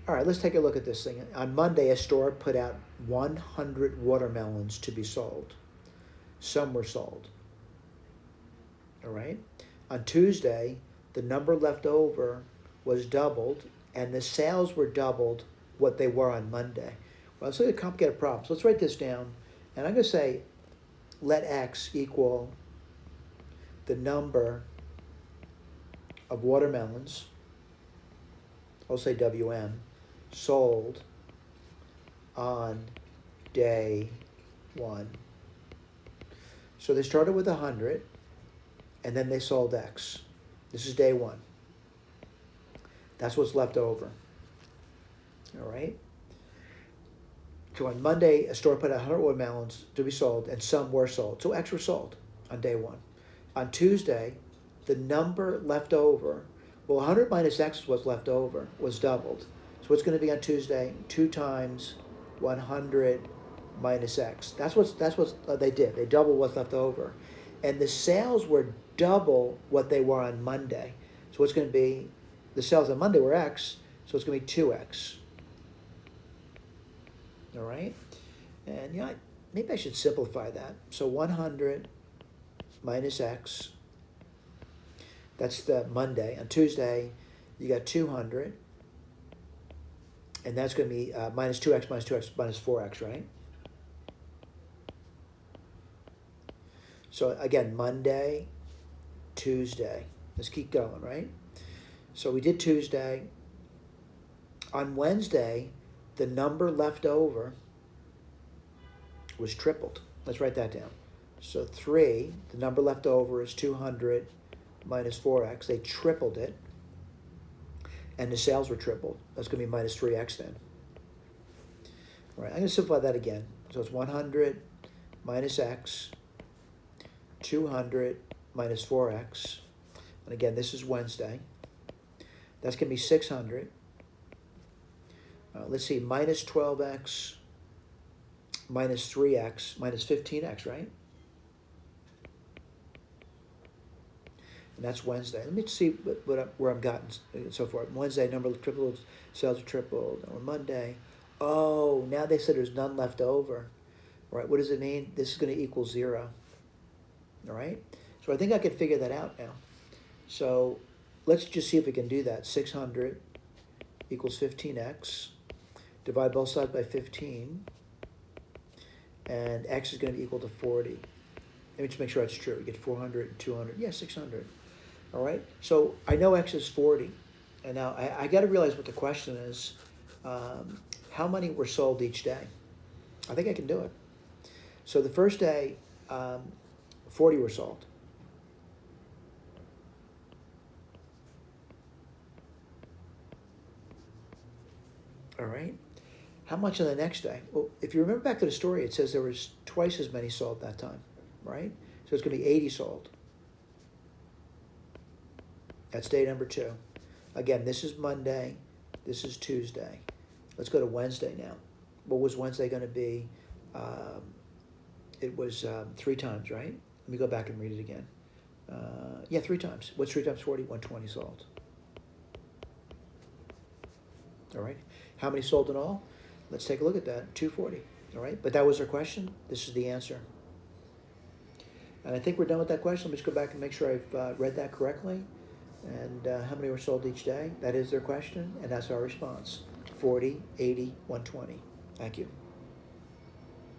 All right, let's take a look at this thing. On Monday, a store put out 100 watermelons to be sold. Some were sold. All right. On Tuesday, the number left over was doubled, and the sales were doubled what they were on Monday. Well, it's a complicated problem. So let's write this down, and I'm going to say let X equal the number of watermelons, I'll say WM, sold on day 1. So they started with 100, and then they sold X. This is day 1. That's what's left over. All right? So on Monday, a store put out 100 watermelons to be sold, and some were sold. So X were sold on day 1. On Tuesday, the number left over, well, 100 minus X was left over, was doubled. So what's going to be on Tuesday? 2 times 100 minus X. That's what they did. They doubled what's left over. And the sales were double what they were on Monday. So what's going to be, the sales on Monday were X, so it's going to be 2X. All right? And yeah, maybe I should simplify that. So 100 minus X, that's the Monday. On Tuesday, you got 200, and that's going to be minus 2X minus 2X minus 4X, right? So again, Monday, Tuesday. Let's keep going, right? So we did Tuesday. On Wednesday, the number left over was tripled. Let's write that down. So 3, the number left over is 200 minus 4X. They tripled it. And the sales were tripled. That's going to be minus 3X then. All right, I'm going to simplify that again. So it's 100 minus X, 200 minus 4X. And again, this is Wednesday. That's going to be 600. Let's see, minus 12X, minus 3X, minus 15X, right? And that's Wednesday. Let me see where I've gotten so far. Wednesday, number tripled, sales are tripled. Or Monday. Oh, now they said there's none left over. All right, what does it mean? This is going to equal 0. All right? So I think I can figure that out now. So let's just see if we can do that. 600 equals 15X. Divide both sides by 15. And X is going to be equal to 40. Let me just make sure that's true. You get 400 and 200. Yeah, 600. All right? So I know X is 40. And now I got to realize what the question is. How many were sold each day? I think I can do it. So the first day, 40 were sold. All right? How much on the next day? Well, if you remember back to the story, it says there was twice as many sold that time, right? So it's going to be 80 sold. That's day number 2. Again, this is Monday. This is Tuesday. Let's go to Wednesday now. What was Wednesday going to be? It was 3 times, right? Let me go back and read it again. Yeah, 3 times. What's 3 times 40? 120 sold. All right. How many sold in all? Let's take a look at that. 240. All right. But that was our question. This is the answer. And I think we're done with that question. Let me just go back and make sure I've read that correctly. And how many were sold each day? That is their question. And that's our response. 40, 80, 120. Thank you.